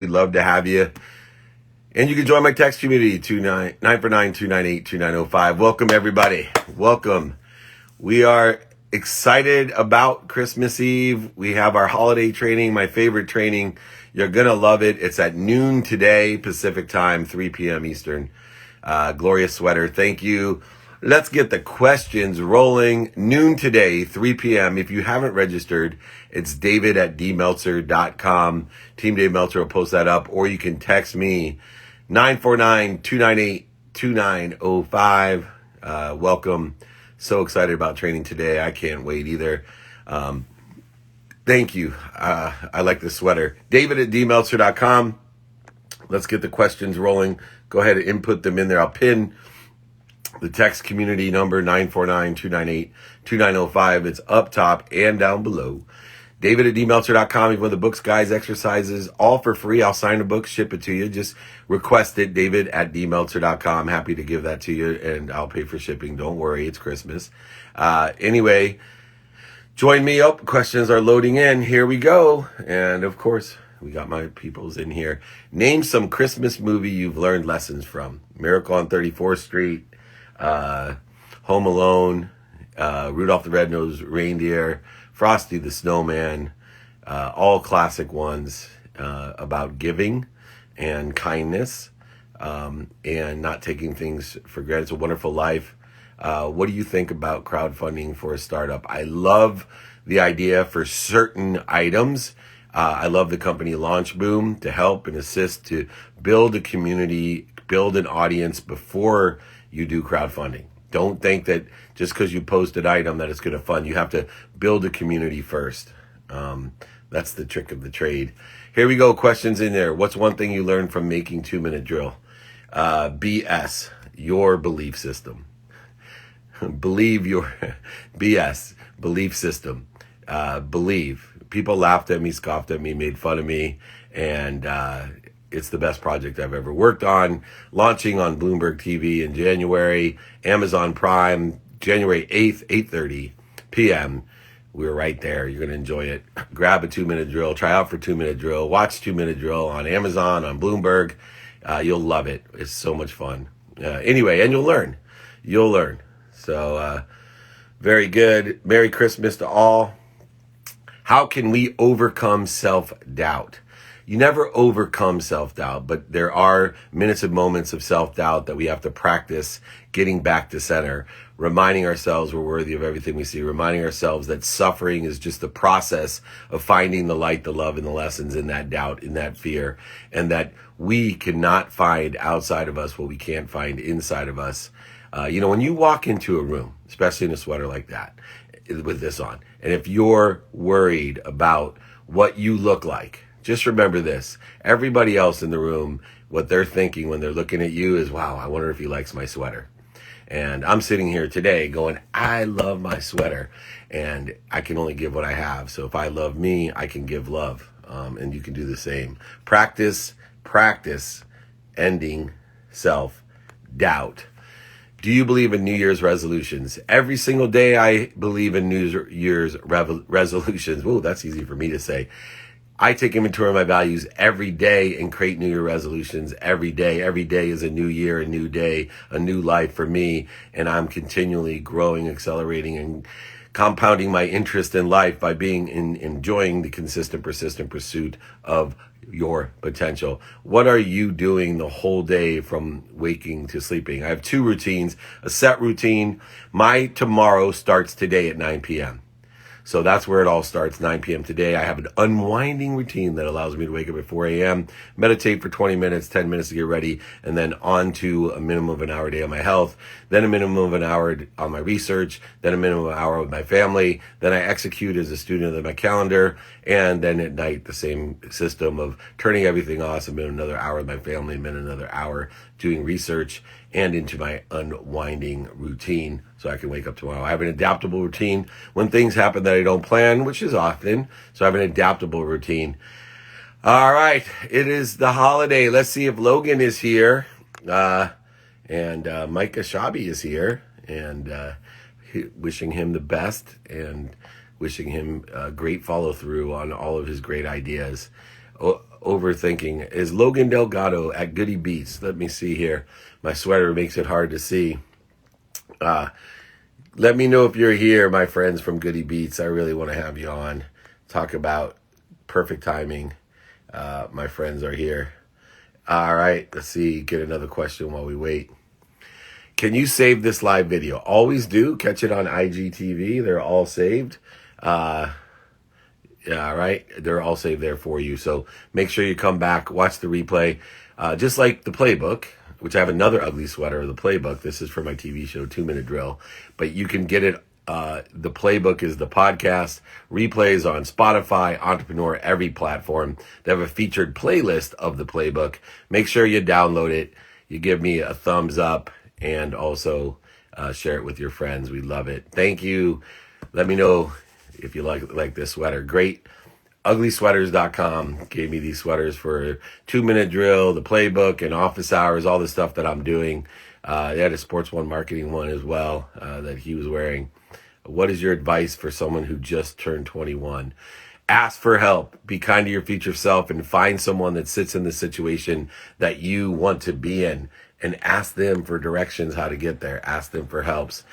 We'd love to have you. And you can join my text community, 949-298-2905. Welcome, everybody. Welcome. We are excited about Christmas Eve. We have our holiday training, my favorite training. You're going to love it. It's at noon today, Pacific time, 3 p.m. Eastern. Glorious sweater. Thank you. Let's get the questions rolling. Noon today, 3 p.m. If you haven't registered, it's david@dmeltzer.com. Team Dave Meltzer will post that up, or you can text me 949-298-2905. Welcome. So excited about training today. I can't wait either. Thank you. I like this sweater. david@dmeltzer.com. Let's get the questions rolling. Go ahead and input them in there. I'll pin the text community number, 949-298-2905. It's up top and down below. david@dmeltzer.com. Even with the books, guys, exercises, all for free. I'll sign a book, ship it to you. Just request it, david@dmeltzer.com. Happy to give that to you, and I'll pay for shipping. Don't worry, it's Christmas. Anyway, join me up. Questions are loading in. Here we go. And of course, we got my peoples in here. Name some Christmas movie you've learned lessons from. Miracle on 34th Street, Home Alone, Rudolph the Red-Nosed Reindeer, Frosty the Snowman, all classic ones about giving and kindness and not taking things for granted. It's a Wonderful Life. What do you think about crowdfunding for a startup? I love the idea for certain items. I love the company Launch Boom to help and assist to build a community, build an audience before you do crowdfunding. Don't think that just because you post an item that it's going to fund. You have to build a community first. That's the trick of the trade. Here we go. Questions in there. What's one thing you learned from making 2-Minute Drill? BS, your belief system. Believe your BS, belief system. Believe. People laughed at me, scoffed at me, made fun of me, and it's the best project I've ever worked on. Launching on Bloomberg TV in January, Amazon Prime, January 8th, 8:30 p.m. We're right there. You're going to enjoy it. Grab a 2-Minute Drill. Try out for 2-Minute Drill. Watch 2-Minute Drill on Amazon, on Bloomberg. You'll love it. It's so much fun. Anyway, and you'll learn. You'll learn. So, very good. Merry Christmas to all. How can we overcome self-doubt? You never overcome self-doubt, but there are minutes and moments of self-doubt that we have to practice getting back to center, reminding ourselves we're worthy of everything we see, reminding ourselves that suffering is just the process of finding the light, the love, and the lessons in that doubt, in that fear, and that we cannot find outside of us what we can't find inside of us. When you walk into a room, especially in a sweater like that, with this on, and if you're worried about what you look like, just remember this. Everybody else in the room, what they're thinking when they're looking at you is, wow, I wonder if he likes my sweater. And I'm sitting here today going, I love my sweater, and I can only give what I have. So if I love me, I can give love, and you can do the same. Practice ending self-doubt. Do you believe in New Year's resolutions? Every single day I believe in New Year's resolutions. Whoa, that's easy for me to say. I take inventory of my values every day and create New Year resolutions every day. Every day is a new year, a new day, a new life for me. And I'm continually growing, accelerating, and compounding my interest in life by enjoying the consistent, persistent pursuit of your potential. What are you doing the whole day from waking to sleeping? I have 2 routines, a set routine. My tomorrow starts today at 9 p.m. So that's where it all starts, 9 p.m. today. I have an unwinding routine that allows me to wake up at 4 a.m., meditate for 20 minutes, 10 minutes to get ready, and then on to a minimum of an hour a day on my health, then a minimum of an hour on my research, then a minimum of an hour with my family, then I execute as a student of my calendar, and then at night, the same system of turning everything off, and then another hour with my family, and then another hour doing research, and into my unwinding routine so I can wake up tomorrow. I have an adaptable routine when things happen that I don't plan, which is often. So I have an adaptable routine. All right. It is the holiday. Let's see if Logan is here. And Micah Shabi is here. And wishing him the best and wishing him great follow through on all of his great ideas. overthinking. Is Logan Delgado at Goody Beats? Let me see here. My sweater makes it hard to see. Let me know if you're here, my friends from Goody Beats. I really want to have you on. Talk about perfect timing. My friends are here. All right, let's see. Get another question while we wait. Can you save this live video? Always do. Catch it on IGTV. They're all saved. Yeah, all right. They're all saved there for you. So make sure you come back, watch the replay. Just like the playbook, which I have another ugly sweater of the playbook. This is for my TV show, 2-Minute Drill. But you can get it. The playbook is the podcast. Replays on Spotify, Entrepreneur, every platform. They have a featured playlist of the playbook. Make sure you download it. You give me a thumbs up and also share it with your friends. We love it. Thank you. Let me know if you like this sweater. Great. Uglysweaters.com gave me these sweaters for 2-Minute Drill, the playbook, and office hours, all the stuff that I'm doing. They had a Sports One marketing one as well that he was wearing. What is your advice for someone who just turned 21? Ask for help. Be kind to your future self and find someone that sits in the situation that you want to be in and ask them for directions how to get there. Ask them for helps.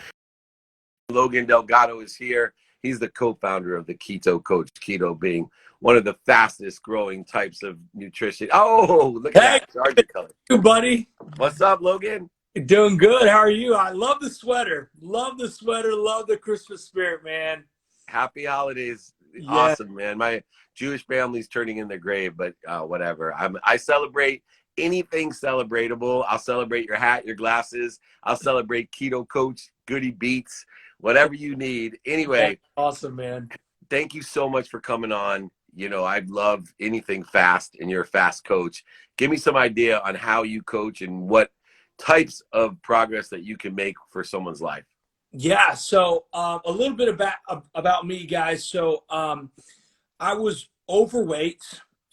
Logan Delgado is here. He's the co-founder of the Keto Coach, keto being one of the fastest growing types of nutrition. Oh, look at that Charger color. Hey, buddy. What's up, Logan? Doing good. How are you? I love the sweater. Love the sweater. Love the Christmas spirit, man. Happy holidays. Yeah. Awesome, man. My Jewish family's turning in their grave, but whatever. I celebrate anything celebratable. I'll celebrate your hat, your glasses. I'll celebrate Keto Coach, Goody Beats, whatever you need. Anyway. Awesome, man. Thank you so much for coming on. You know, I love anything fast, and you're a fast coach. Give me some idea on how you coach and what types of progress that you can make for someone's life. Yeah. So a little bit about me, guys. So I was overweight.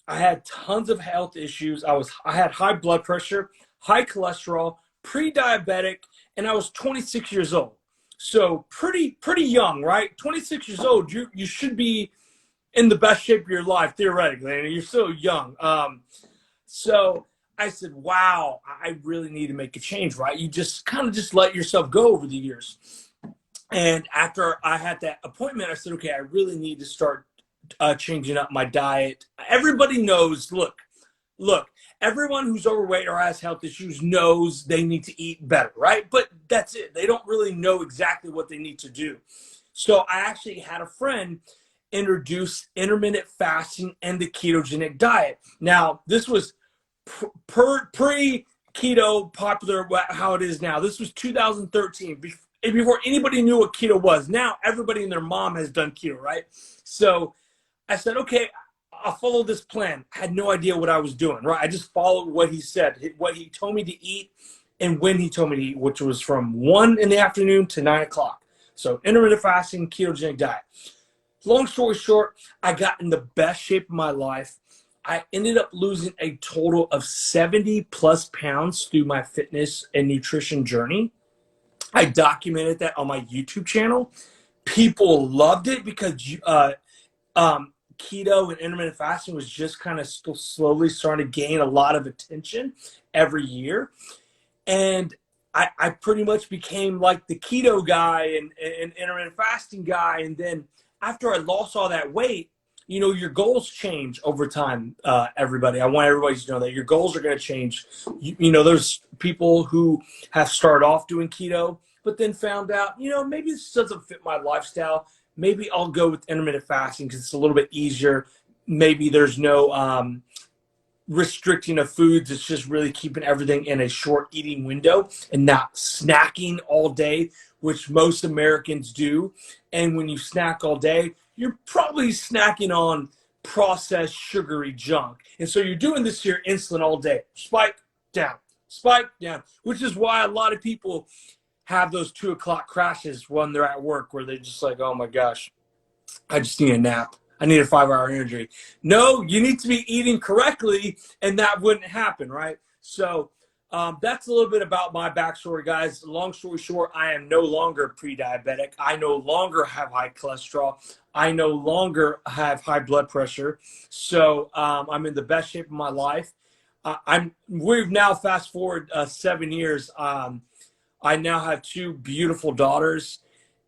I had tons of health issues. I had high blood pressure, high cholesterol, pre-diabetic, and I was 26 years old. So pretty young, right? 26 years old. You should be in the best shape of your life, theoretically, and you're so young. So I said, wow, I really need to make a change, right? You just kind of just let yourself go over the years. And after I had that appointment, I said, okay, I really need to start changing up my diet. Everybody knows, look, everyone who's overweight or has health issues knows they need to eat better, right? But that's it. They don't really know exactly what they need to do. So I actually had a friend introduce intermittent fasting and the ketogenic diet. Now, this was pre-keto popular how it is now. This was 2013, before anybody knew what keto was. Now, everybody and their mom has done keto, right? So I said, okay, I'll follow this plan. I had no idea what I was doing, right? I just followed what he said, what he told me to eat and when he told me to eat, which was from 1 in the afternoon to 9 o'clock. So intermittent fasting, ketogenic diet. Long story short, I got in the best shape of my life. I ended up losing a total of 70 plus pounds through my fitness and nutrition journey. I documented that on my YouTube channel. People loved it because keto and intermittent fasting was just kind of slowly starting to gain a lot of attention every year. And I pretty much became like the keto guy and intermittent fasting guy. And then after I lost all that weight, you know, your goals change over time, everybody. I want everybody to know that your goals are going to change. You know, there's people who have started off doing keto, but then found out, you know, maybe this doesn't fit my lifestyle. Maybe I'll go with intermittent fasting because it's a little bit easier. Maybe there's no restricting of foods. It's just really keeping everything in a short eating window and not snacking all day, which most Americans do. And when you snack all day, you're probably snacking on processed sugary junk. And so you're doing this to your insulin all day. Spike down, which is why a lot of people have those 2 o'clock crashes when they're at work where they're just like, oh my gosh, I just need a nap. I need a 5-hour energy. No, you need to be eating correctly and that wouldn't happen, right? So that's a little bit about my backstory, guys. Long story short, I am no longer pre-diabetic. I no longer have high cholesterol. I no longer have high blood pressure. So I'm in the best shape of my life. We've now fast forward 7 years. I now have 2 beautiful daughters,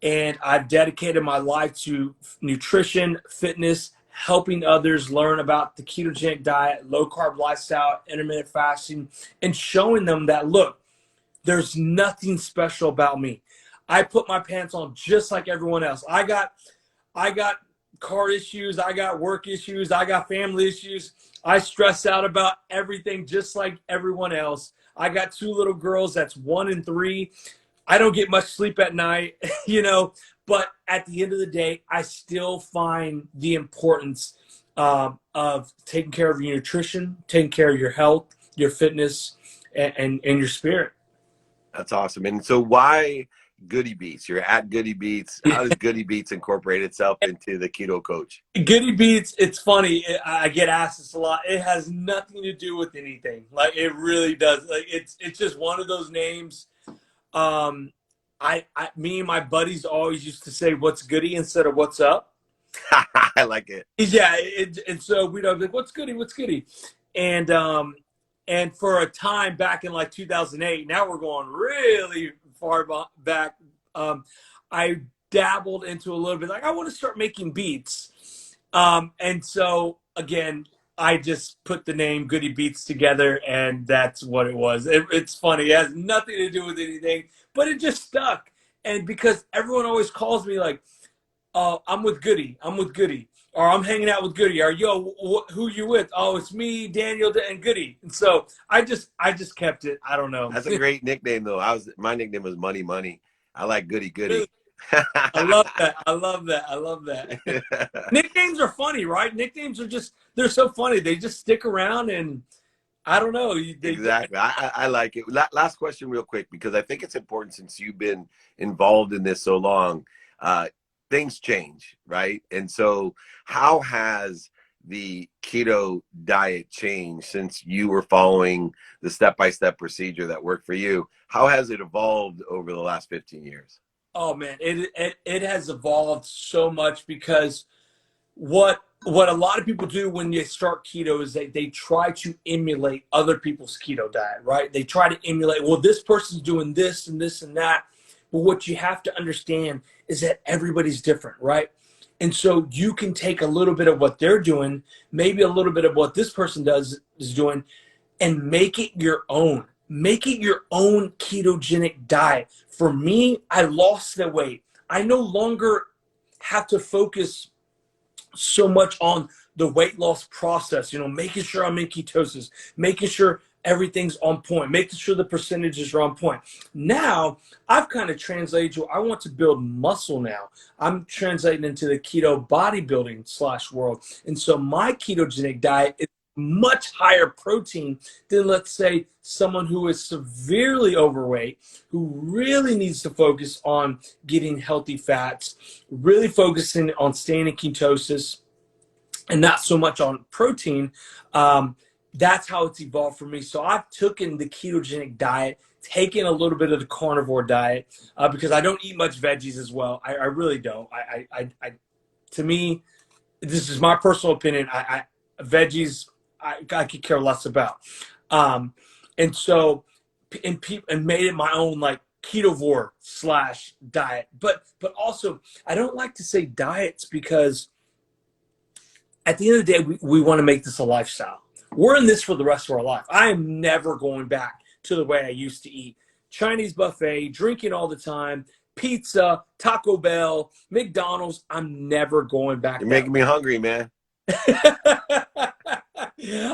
and I've dedicated my life to nutrition, fitness, helping others learn about the ketogenic diet, low carb lifestyle, intermittent fasting, and showing them that, look, there's nothing special about me. I put my pants on just like everyone else. I got car issues, I got work issues, I got family issues. I stress out about everything just like everyone else. I got 2 little girls, that's 1 and 3. I don't get much sleep at night, but at the end of the day, I still find the importance of taking care of your nutrition, taking care of your health, your fitness, and your spirit. That's awesome. And so why Goody Beats? You're at Goody Beats. How does Goody Beats incorporate itself into the Keto Coach? Goody Beats, it's funny. I get asked this a lot. It has nothing to do with anything. Like, it really does. Like, it's just one of those names. Me and my buddies always used to say "What's goody" instead of "What's up." I like it. Yeah, and so we'd always like, "What's goody? What's goody?" And for a time back in like 2008, now we're going really far back. I dabbled into a little bit, like, I want to start making beats. And so again, I just put the name Goody Beats together, and that's what it was. It's funny. It has nothing to do with anything, but it just stuck. And because everyone always calls me like, I'm with Goody. I'm with Goody. Or I'm hanging out with Goody. Or, yo, who you with? Oh, it's me, Daniel, and Goody. And so I just kept it. I don't know. That's a great nickname, though. My nickname was Money Money. I like Goody Goody. I love that. I love that. I love that. Nicknames are funny, right? Nicknames are they're so funny. They just stick around, and I don't know. Exactly. I like it. Last question real quick, because I think it's important, since you've been involved in this so long. Things change, right? And so how has the keto diet changed since you were following the step-by-step procedure that worked for you? How has it evolved over the last 15 years? Oh man, it has evolved so much, because what a lot of people do when they start keto is they try to emulate other people's keto diet, right? They try to emulate, well, this person's doing this and this and that. But what you have to understand is that everybody's different, right? And so you can take a little bit of what they're doing, maybe a little bit of what this person is doing, and make it your own. Make it your own ketogenic diet. For me, I lost the weight. I no longer have to focus so much on the weight loss process, making sure I'm in ketosis, making sure everything's on point, making sure the percentages are on point. Now, I've kind of translated to, I want to build muscle now. I'm translating into the keto bodybuilding / world. And so my ketogenic diet is much higher protein than, let's say, someone who is severely overweight, who really needs to focus on getting healthy fats, really focusing on staying in ketosis, and not so much on protein. That's how it's evolved for me. So I've taken the ketogenic diet, taken a little bit of the carnivore diet, because I don't eat much veggies as well. I really don't. To me, this is my personal opinion. Veggies, I could care less about. And so, and made it my own, like, ketovore / diet. But also, I don't like to say diets, because at the end of the day, we want to make this a lifestyle. We're in this for the rest of our life. I am never going back to the way I used to eat. Chinese buffet, drinking all the time, pizza, Taco Bell, McDonald's. I'm never going back. You're making me hungry, man.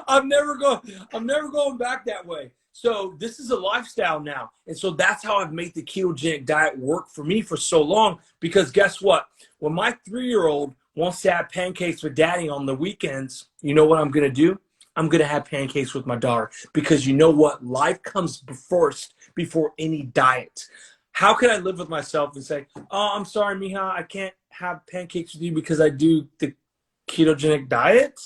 I'm never going back that way. So this is a lifestyle now. And so that's how I've made the ketogenic diet work for me for so long. Because guess what? When my 3-year-old wants to have pancakes with daddy on the weekends, you know what I'm going to do? I'm going to have pancakes with my daughter, because you know what? Life comes first before any diet. How can I live with myself and say, oh, I'm sorry, Mija, I can't have pancakes with you because I do the ketogenic diet?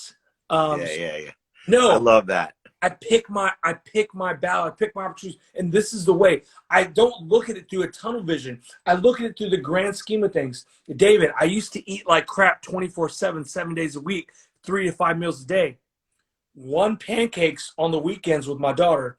Yeah. No. I love that. I pick my battle, I pick my opportunities, and this is the way. I don't look at it through a tunnel vision. I look at it through the grand scheme of things. David, I used to eat like crap 24/7, 7 days a week, 3 to 5 meals a day. One pancakes on the weekends with my daughter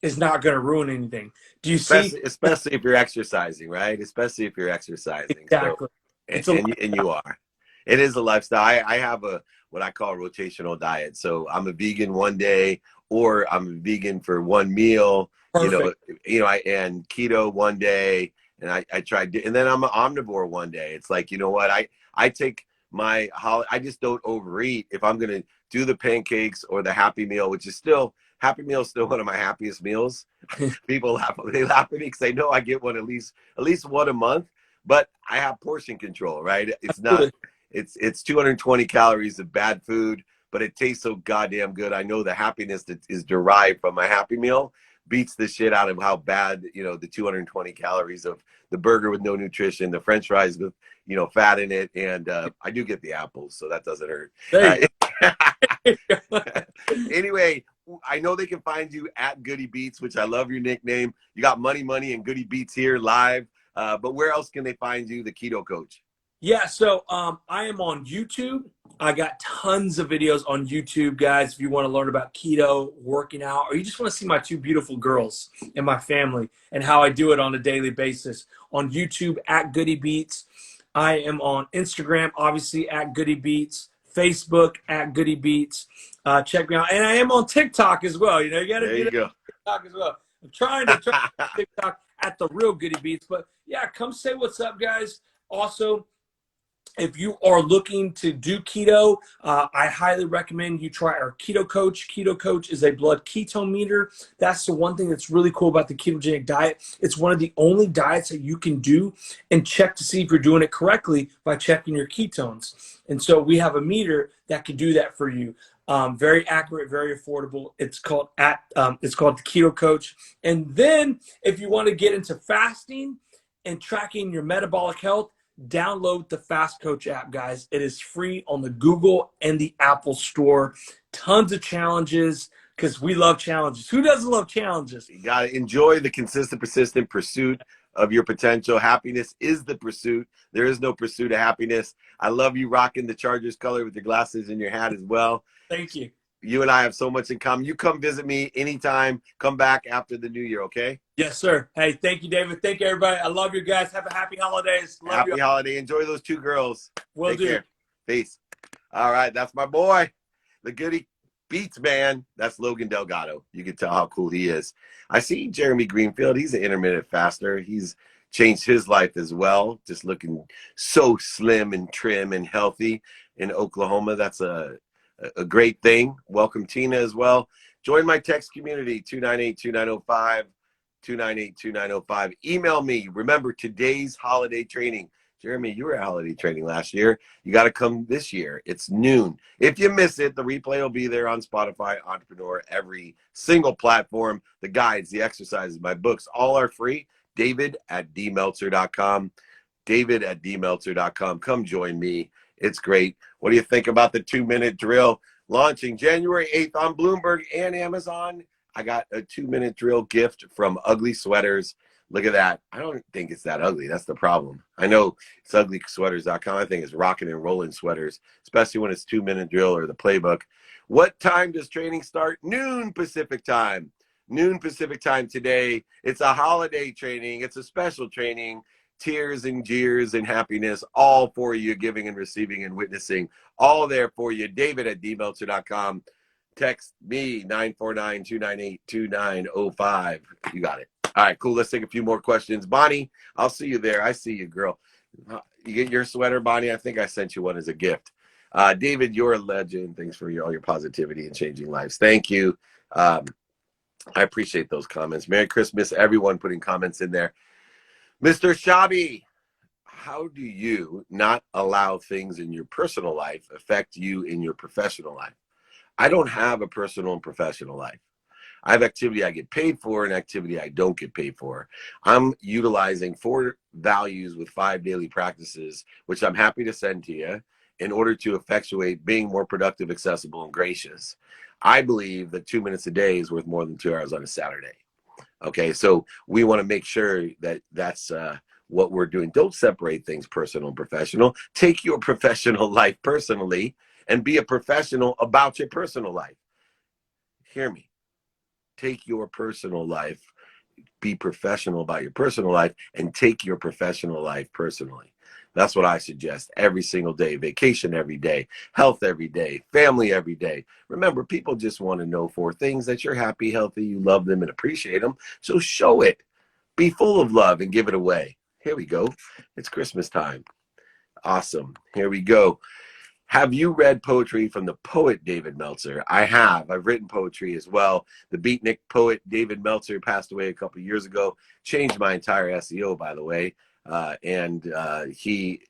is not going to ruin anything. Do you see? Especially if you're exercising, right? Especially if you're exercising. So, Exactly. It's a and you are. It is a lifestyle. I have a what I call a rotational diet. So I'm a vegan one day, or I'm a vegan for one meal. perfect. And keto one day, and I tried, and then I'm an omnivore one day. It's like, you know what? I take I just don't overeat. If I'm gonna do the pancakes or the Happy Meal, which is still Happy Meal is still one of my happiest meals. People laugh. They laugh at me because they know I get one at least one a month. But I have portion control, right? It's not. It's 220 calories of bad food, but it tastes so goddamn good. I know the happiness that is derived from my Happy Meal beats the shit out of how bad, the 220 calories of the burger with no nutrition, the French fries with, fat in it, and I do get the apples, so that doesn't hurt. There you go. Anyway, I know they can find you at Goody Beats, which I love your nickname. You got Money, and Goody Beats here live. But where else can they find you, the Keto Coach? Yeah, so I am on YouTube. I got tons of videos on YouTube, guys. If you want to learn about keto, working out, or you just want to see my two beautiful girls and my family and how I do it on a daily basis. On YouTube at Goody Beats. I am on Instagram, obviously at Goody Beats. Facebook at Goody Beats. Check me out, and I am on TikTok as well. You got to get it on TikTok as well. I'm trying to TikTok at the real Goody Beats, but yeah, come say what's up, guys. Also, if you are looking to do keto, I highly recommend you try our Keto Coach. Keto Coach is a blood ketone meter. That's the one thing that's really cool about the ketogenic diet. It's one of the only diets that you can do and check to see if you're doing it correctly by checking your ketones. And so we have a meter that can do that for you. Very accurate, very affordable. It's called the Keto Coach. And then if you want to get into fasting and tracking your metabolic health, download the Fast Coach app, guys. It is free on the Google and the Apple Store. Tons of challenges because we love challenges. Who doesn't love challenges? You got to enjoy the consistent, persistent pursuit of your potential. Happiness is the pursuit. There is no pursuit of happiness. I love you rocking the Chargers color with your glasses and your hat as well. Thank you. You and I have so much in common. You come visit me anytime. Come back after the new year, okay? Yes, sir. Hey, thank you, David. Thank you, everybody. I love you guys. Have a happy holidays. Love happy holiday. Enjoy those two girls. Will do. Care. Peace. All right, that's my boy, the Goody Beats man. That's Logan Delgado. You can tell how cool he is. I see Jeremy Greenfield. He's an intermittent faster. He's changed his life as well. Just looking so slim and trim and healthy in Oklahoma. That's a great thing. Welcome Tina as well. Join my text community, 298-2905, 298-2905. Email me. Remember, today's holiday training. Jeremy, you were at holiday training last year. You got to come this year. It's noon. If you miss it, the replay will be there on Spotify, Entrepreneur, every single platform. The guides, the exercises, my books, all are free. David@dmeltzer.com. David@dmeltzer.com. Come join me. It's great. What do you think about the 2-minute drill launching January 8th on Bloomberg and Amazon? I got a 2-minute drill gift from Ugly Sweaters. Look at that. I don't think it's that ugly. That's the problem. I know it's uglysweaters.com. I think it's rocking and rolling sweaters, especially when it's 2-minute drill or the playbook. What time does training start? Noon Pacific time. Noon Pacific time today. It's a holiday training. It's a special training. Tears and jeers and happiness, all for you, giving and receiving and witnessing, all there for you. David@dmeltzer.com. Text me, 949-298-2905. You got it. All right, cool. Let's take a few more questions. Bonnie, I'll see you there. I see you, girl. You get your sweater, Bonnie? I think I sent you one as a gift. David, you're a legend. Thanks for all your positivity and changing lives. Thank you. I appreciate those comments. Merry Christmas, everyone putting comments in there. Mr. Shabby, how do you not allow things in your personal life affect you in your professional life? I don't have a personal and professional life. I have activity I get paid for and activity I don't get paid for. I'm utilizing 4 values with 5 daily practices, which I'm happy to send to you in order to effectuate being more productive, accessible, and gracious. I believe that 2 minutes a day is worth more than 2 hours on a Saturday. Okay, so we want to make sure that that's what we're doing. Don't separate things personal and professional. Take your professional life personally and be a professional about your personal life. Hear me. Take your personal life, be professional about your personal life, and take your professional life personally. That's what I suggest every single day. Vacation every day, health every day, family every day. Remember, people just want to know 4 things: that you're happy, healthy, you love them, and appreciate them. So show it. Be full of love and give it away. Here we go. It's Christmas time. Awesome. Here we go. Have you read poetry from the poet David Meltzer? I have. I've written poetry as well. The beatnik poet David Meltzer passed away a couple of years ago. Changed my entire SEO, by the way. He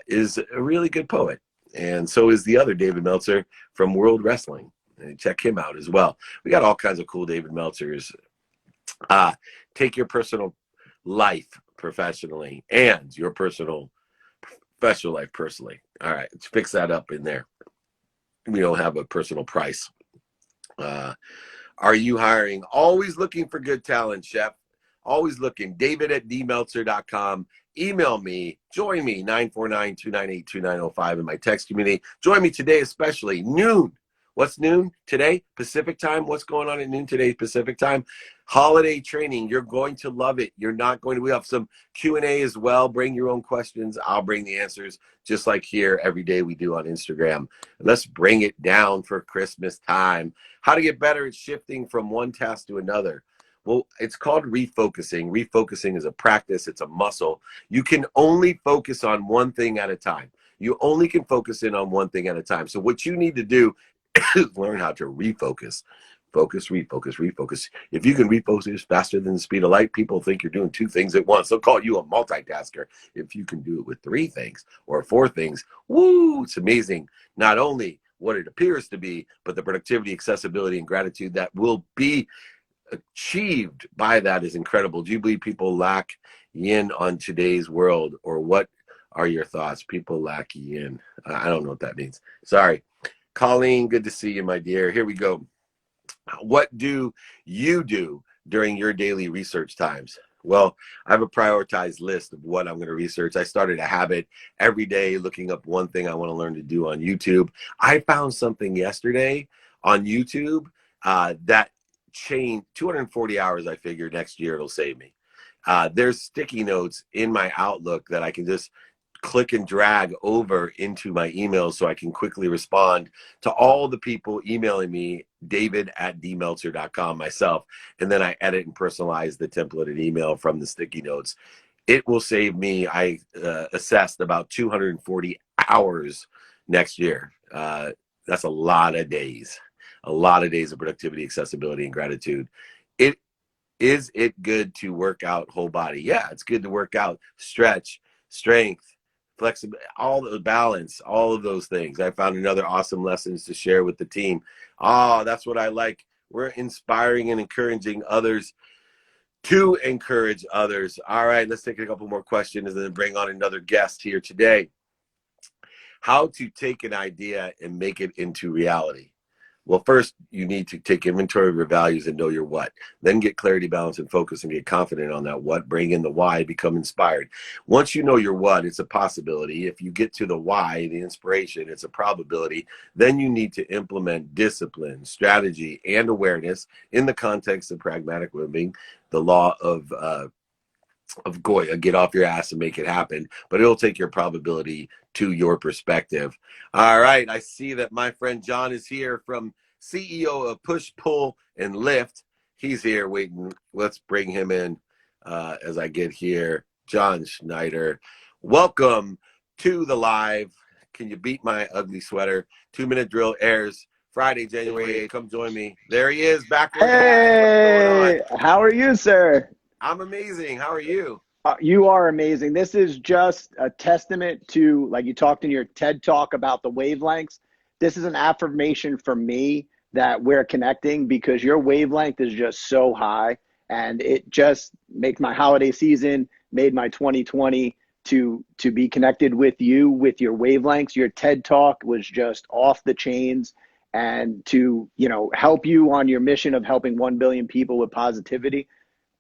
is a really good poet. And so is the other David Meltzer from World Wrestling. And check him out as well. We got all kinds of cool David Meltzers. Take your personal life professionally and your professional life personally. All right, let's fix that up in there. We don't have a personal price. Are you hiring? Always looking for good talent, chef. Always looking. David@dmeltzer.com. Email me. Join me. 949-298-2905 in my text community. Join me today, especially noon. What's noon today? Pacific time. What's going on at noon today? Pacific time. Holiday training. You're going to love it. You're not going to. We have some Q&A as well. Bring your own questions. I'll bring the answers, just like here every day we do on Instagram. Let's bring it down for Christmas time. How to get better at shifting from one task to another. Well, it's called refocusing. Refocusing is a practice. It's a muscle. You can only focus on one thing at a time. You only can focus in on one thing at a time. So what you need to do is learn how to refocus. Focus, refocus, refocus. If you can refocus faster than the speed of light, people think you're doing 2 things at once. They'll call you a multitasker. If you can do it with 3 things or 4 things, woo, it's amazing. Not only what it appears to be, but the productivity, accessibility, and gratitude that will be achieved by that is incredible. Do you believe people lack yin on today's world? Or what are your thoughts? People lack yin. I don't know what that means. Sorry. Colleen, good to see you, my dear. Here we go. What do you do during your daily research times? Well, I have a prioritized list of what I'm going to research. I started a habit every day looking up one thing I want to learn to do on YouTube. I found something yesterday on YouTube that changed 240 hours. I figure next year it'll save me. There's sticky notes in my Outlook that I can just click and drag over into my emails so I can quickly respond to all the people emailing me, david@dmeltzer.com myself, and then I edit and personalize the templated email from the sticky notes. It will save me, I assessed, about 240 hours next year. That's a lot of days of productivity, accessibility, and gratitude. Is it good to work out whole body? Yeah, it's good to work out, stretch, strength, flexibility, all the balance, all of those things. I found another awesome lessons to share with the team. That's what I like. We're inspiring and encouraging others to encourage others. All right, let's take a couple more questions and then bring on another guest here today. How to take an idea and make it into reality. Well, first, you need to take inventory of your values and know your what. Then get clarity, balance, and focus and get confident on that what. Bring in the why, become inspired. Once you know your what, it's a possibility. If you get to the why, the inspiration, it's a probability. Then you need to implement discipline, strategy, and awareness in the context of pragmatic living, the law of Goya, get off your ass and make it happen. But it'll take your probability to your perspective. All right, I see that my friend John is here, from CEO of Push, Pull, and Lift. He's here waiting. Let's bring him in as I get here. John Schneider, welcome to the live. Can you beat my ugly sweater? 2-minute drill airs Friday, January 8th. Come join me. There he is, backwards. Hey, how are you, sir? I'm amazing. How are you? You are amazing. This is just a testament to, like you talked in your TED Talk about the wavelengths. This is an affirmation for me that we're connecting, because your wavelength is just so high, and it just makes my holiday season, made my 2020 to be connected with you, with your wavelengths. Your TED Talk was just off the chains, and to, help you on your mission of helping 1 billion people with positivity,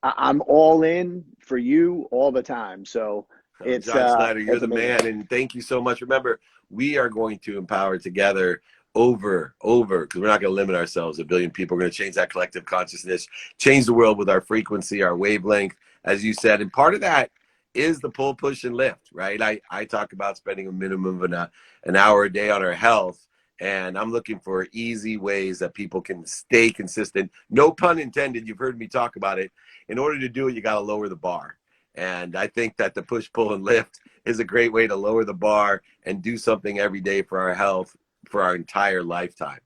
I'm all in for you all the time. So John Snyder, you're it's the amazing. man, and thank you so much. Remember, we are going to empower together over, because we're not going to limit ourselves. 1 billion people. We're going to change that collective consciousness, change the world with our frequency, our wavelength, as you said. And part of that is the pull, push, and lift, right? I talk about spending a minimum of an hour a day on our health, and I'm looking for easy ways that people can stay consistent. No pun intended. You've heard me talk about it. In order to do it, you got to lower the bar. And I think that the push, pull, and lift is a great way to lower the bar and do something every day for our health for our entire lifetime.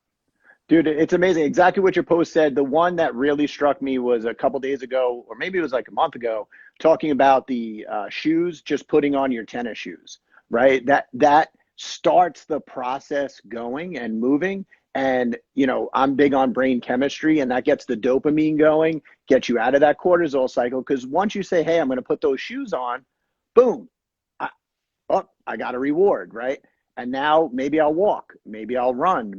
Dude, it's amazing. Exactly what your post said. The one that really struck me was a couple days ago, or maybe it was like a month ago, talking about the shoes, just putting on your tennis shoes, right? That starts the process going and moving. And, I'm big on brain chemistry, and that gets the dopamine going, gets you out of that cortisol cycle. Because once you say, hey, I'm going to put those shoes on, boom, I got a reward, right? And now maybe I'll walk, maybe I'll run,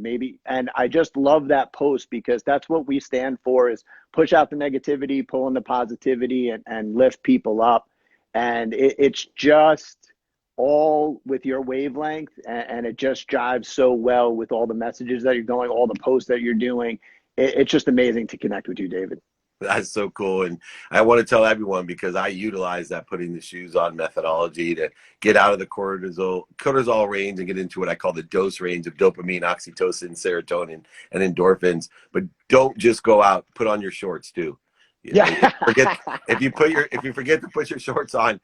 and I just love that post, because that's what we stand for, is push out the negativity, pull in the positivity, and lift people up. And it's just all with your wavelength, and it just jives so well with all the messages that you're going, all the posts that you're doing. It's just amazing to connect with you, David. That's so cool. And I want to tell everyone, because I utilize that putting the shoes on methodology to get out of the cortisol range and get into what I call the dose range of dopamine, oxytocin, serotonin, and endorphins. But don't just go out, put on your shorts too. Yeah. If you forget to put your shorts on,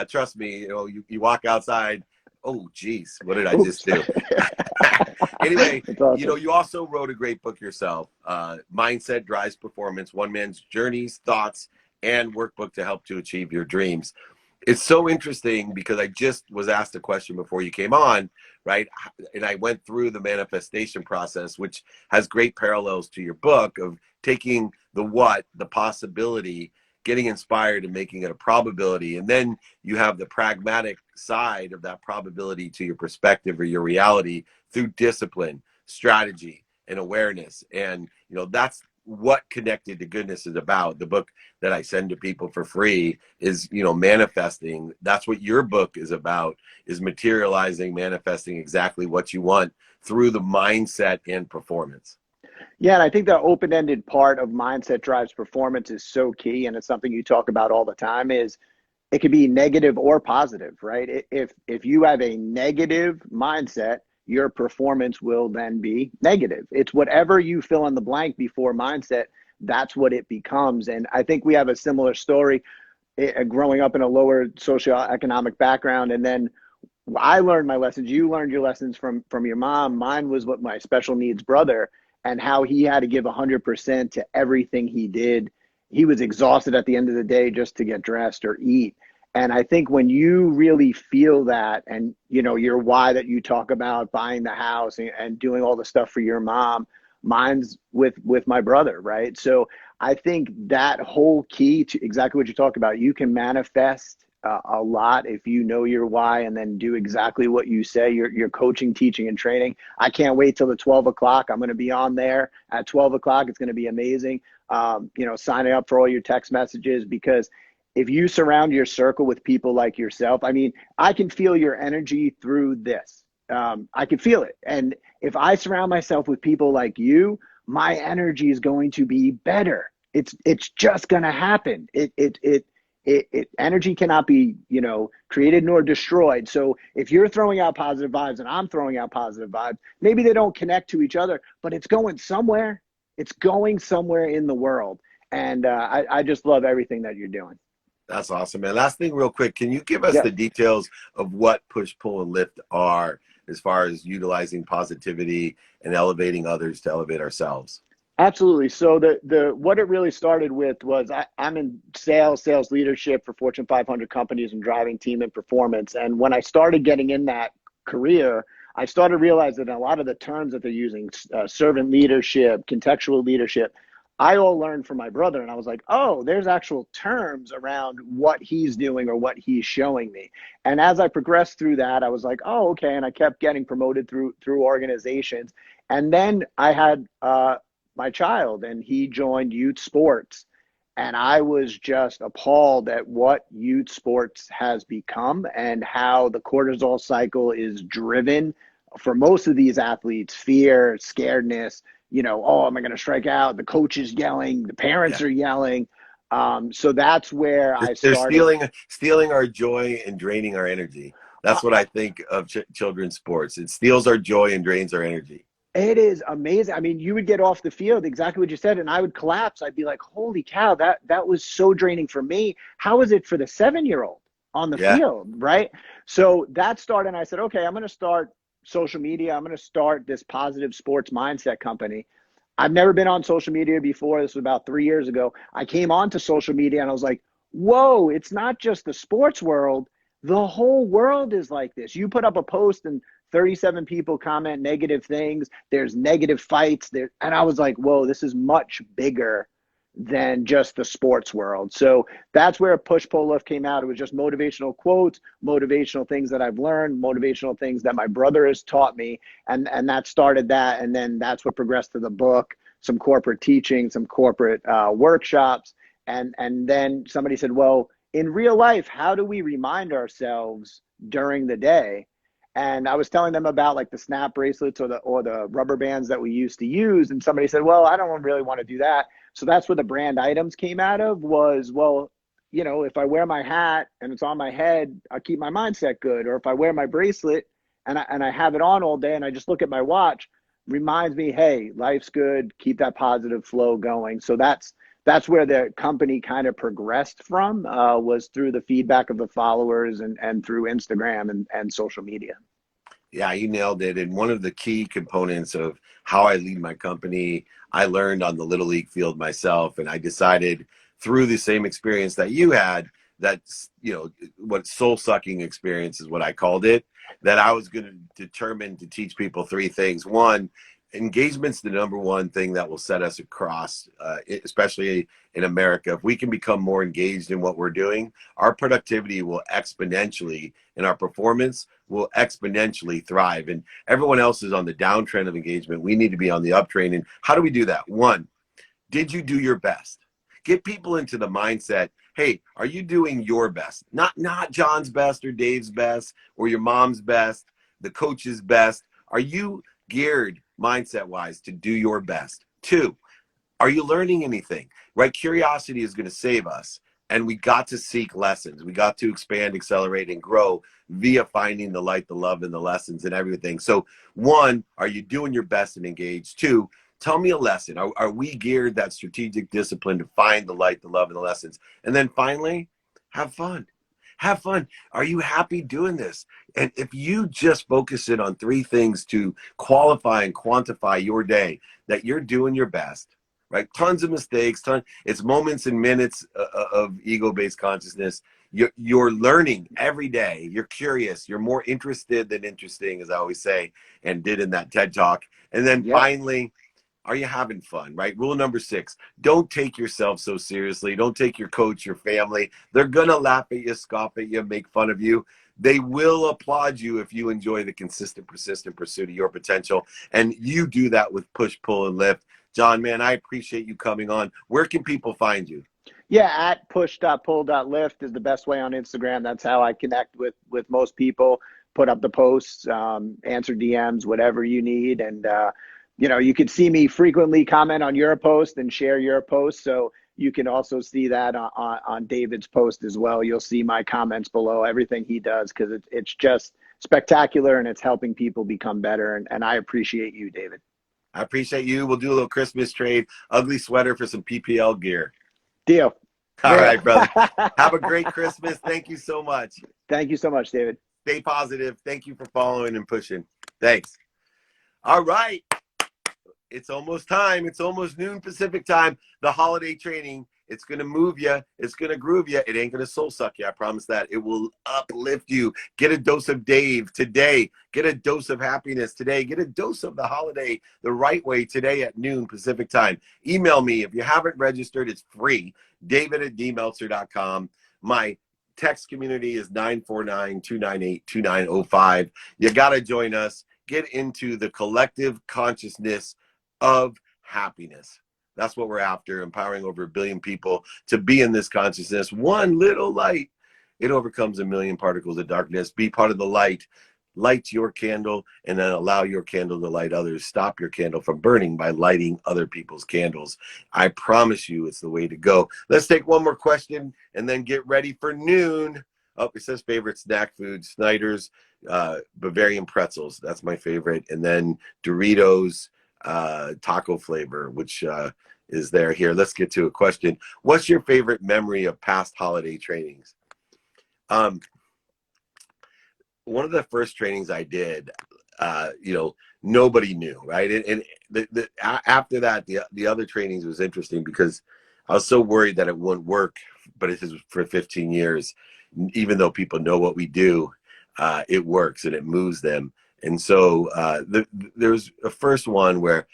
trust me, you walk outside. Oh, geez, what did I just do? Anyway, Awesome. you also wrote a great book yourself, Mindset Drives Performance, One Man's Journeys, Thoughts, and Workbook to Help to Achieve Your Dreams. It's so interesting, because I just was asked a question before you came on, right? And I went through the manifestation process, which has great parallels to your book, of taking the possibility, getting inspired and making it a probability. And then you have the pragmatic side of that probability to your perspective or your reality through discipline, strategy, and awareness. And, that's what Connected to Goodness is about. The book that I send to people for free is, manifesting. That's what your book is about, is materializing, manifesting exactly what you want through the mindset and performance. Yeah, and I think the open-ended part of Mindset Drives Performance is so key, and it's something you talk about all the time. Is it could be negative or positive, right? If you have a negative mindset, your performance will then be negative. It's whatever you fill in the blank before mindset, that's what it becomes. And I think we have a similar story growing up in a lower socioeconomic background, and then I learned my lessons. You learned your lessons from your mom. Mine was what my special needs brother, and how he had to give 100% to everything he did. He was exhausted at the end of the day just to get dressed or eat. And I think when you really feel that, and your why that you talk about, buying the house and doing all the stuff for your mom, mine's with my brother, right? So I think that whole key to exactly what you talk about, you can manifest a lot if you know your why, and then do exactly what you say. Your coaching, teaching, and training. I can't wait till the 12 o'clock. I'm going to be on there at 12 o'clock. It's going to be amazing. Signing up for all your text messages, because if you surround your circle with people like yourself, I mean, I can feel your energy through this. I can feel it. And if I surround myself with people like you, my energy is going to be better. It's just going to happen. Energy cannot be, created nor destroyed. So if you're throwing out positive vibes and I'm throwing out positive vibes, maybe they don't connect to each other, but it's going somewhere. It's going somewhere in the world. And I just love everything that you're doing. That's awesome, man. Last thing real quick, can you give us the details of what push, pull, and lift are, as far as utilizing positivity and elevating others to elevate ourselves? Absolutely. So the what it really started with was I'm in sales leadership for Fortune 500 companies, and driving team and performance. And when I started getting in that career, I started realizing that a lot of the terms that they're using, servant leadership, contextual leadership, I all learned from my brother. And I was like, oh, there's actual terms around what he's doing or what he's showing me. And as I progressed through that, I was like, oh, okay. And I kept getting promoted through organizations. And then I had my child, and he joined youth sports. And I was just appalled at what youth sports has become and how the cortisol cycle is driven for most of these athletes. Fear, scaredness, oh, am I going to strike out? The coach is yelling, the parents Yeah. are yelling. So that's where I They're started. stealing our joy and draining our energy. That's what I think of children's sports. It steals our joy and drains our energy. It is amazing. I mean, you would get off the field, exactly what you said, and I would collapse. I'd be like, holy cow, that was so draining for me. How is it for the 7-year-old on the Yeah. field, right? So that started, and I said, okay, I'm going to start social media. I'm going to start this positive sports mindset company. I've never been on social media before. This was about 3 years ago. I came onto social media, and I was like, whoa, it's not just the sports world. The whole world is like this. You put up a post, and 37 people comment negative things. There's negative fights there. And I was like, whoa, this is much bigger than just the sports world. So that's where Push Pull Lift came out. It was just motivational quotes, motivational things that I've learned, motivational things that my brother has taught me. And that started that. And then that's what progressed to the book, some corporate teaching, some corporate workshops. And then somebody said, well, in real life, how do we remind ourselves during the day? And I was telling them about like the snap bracelets or the rubber bands that we used to use. And somebody said, well, I don't really want to do that. So that's where the brand items came out of was, well, if I wear my hat and it's on my head, I'll keep my mindset good. Or if I wear my bracelet and I have it on all day and I just look at my watch, reminds me, hey, life's good. Keep that positive flow going. So that's where the company kind of progressed from, was through the feedback of the followers and through Instagram and social media. Yeah, you nailed it. And one of the key components of how I lead my company, I learned on the Little League field myself. And I decided through the same experience that you had, that, what soul sucking experience is what I called it, that I was going to determine to teach people three things. One, engagement's the number one thing that will set us across, especially in America. If we can become more engaged in what we're doing, our productivity will exponentially, and our performance will exponentially thrive. And everyone else is on the downtrend of engagement. We need to be on the uptrend. And how do we do that? One, did you do your best? Get people into the mindset, hey, are you doing your best? Not John's best or Dave's best or your mom's best, the coach's best. Are you geared mindset wise to do your best? Two, are you learning anything? Right? Curiosity is going to save us. And we got to seek lessons. We got to expand, accelerate, and grow via finding the light, the love, and the lessons and everything. So one, are you doing your best and engaged? Two, tell me a lesson. Are we geared that strategic discipline to find the light, the love, and the lessons? And then finally, have fun. Have fun. Are you happy doing this? And if you just focus in on three things to qualify and quantify your day, that you're doing your best, right? Tons of mistakes, it's moments and minutes of ego-based consciousness. You're learning every day. You're curious. You're more interested than interesting, as I always say, and did in that TED Talk. And then finally, are you having fun, right? Rule number 6, don't take yourself so seriously. Don't take your coach, your family. They're going to laugh at you, scoff at you, make fun of you. They will applaud you if you enjoy the consistent, persistent pursuit of your potential. And you do that with push, pull, and lift. John, man, I appreciate you coming on. Where can people find you? Yeah, at push.pull.lift is the best way on Instagram. That's how I connect with most people, put up the posts, answer DMs, whatever you need. And, you can see me frequently comment on your post and share your post. So you can also see that on David's post as well. You'll see my comments below, everything he does, because it's just spectacular and it's helping people become better. And I appreciate you, David. I appreciate you. We'll do a little Christmas trade, ugly sweater for some PPL gear. Deal. All right, brother. Have a great Christmas. Thank you so much. Thank you so much, David. Stay positive. Thank you for following and pushing. Thanks. All right. It's almost time. It's almost noon Pacific time. The holiday training. It's going to move you. It's going to groove you. It ain't going to soul suck you. I promise that. It will uplift you. Get a dose of Dave today. Get a dose of happiness today. Get a dose of the holiday the right way today at noon Pacific time. Email me. If you haven't registered, it's free. David@dmeltzer.com. My text community is 949-298-2905. You got to join us. get into the collective consciousness of happiness. That's what we're after, empowering over 1 billion people to be in this consciousness. One little light, it overcomes 1 million particles of darkness. Be part of the light. Light your candle and then allow your candle to light others. Stop your candle from burning by lighting other people's candles. I promise you it's the way to go. Let's take one more question and then get ready for noon. Oh, it says favorite snack food, Snyder's, Bavarian pretzels. That's my favorite. And then Doritos, taco flavor, which is there here. Let's get to a question. What's your favorite memory of past holiday trainings? One of the first trainings I did, nobody knew, right? And after that, the other trainings was interesting because I was so worried that it wouldn't work, but it is for 15 years. Even though people know what we do, it works and it moves them. And so there's a first one where,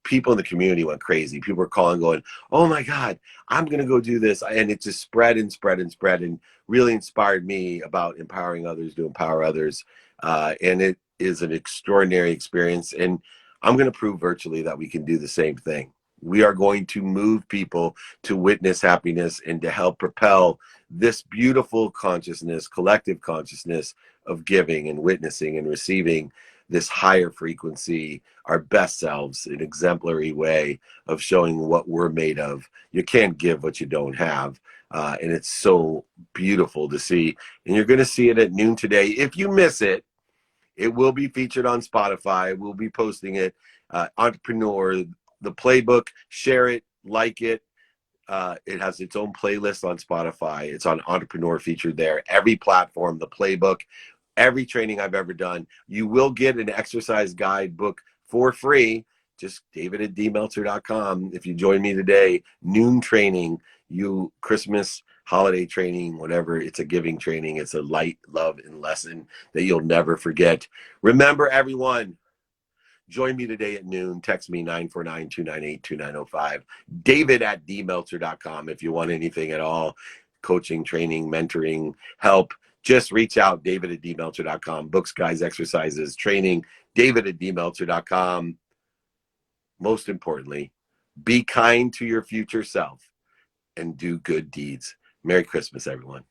people in the community went crazy. People were calling, going, "Oh my God, I'm going to go do this." And it just spread and spread and spread and really inspired me about empowering others to empower others. And it is an extraordinary experience. And I'm going to prove virtually that we can do the same thing. We are going to move people to witness happiness and to help propel this beautiful consciousness, collective consciousness of giving and witnessing and receiving this higher frequency, our best selves, an exemplary way of showing what we're made of. You can't give what you don't have. And it's so beautiful to see. And you're going to see it at noon today. If you miss it, it will be featured on Spotify. We'll be posting it. Entrepreneur, the playbook, share it, like it. It has its own playlist on Spotify. It's on Entrepreneur, featured there. Every platform, the playbook, every training I've ever done. You will get an exercise guide book for free. Just david@dmeltzer.com. If you join me today, noon training, Christmas, holiday training, whatever. It's a giving training. It's a light, love, and lesson that you'll never forget. Remember, everyone, join me today at noon. Text me 949-298-2905. david@dmeltzer.com if you want anything at all. Coaching, training, mentoring, help. Just reach out, david@dmeltzer.com. Books, guides, exercises, training, david@dmeltzer.com. Most importantly, be kind to your future self and do good deeds. Merry Christmas, everyone.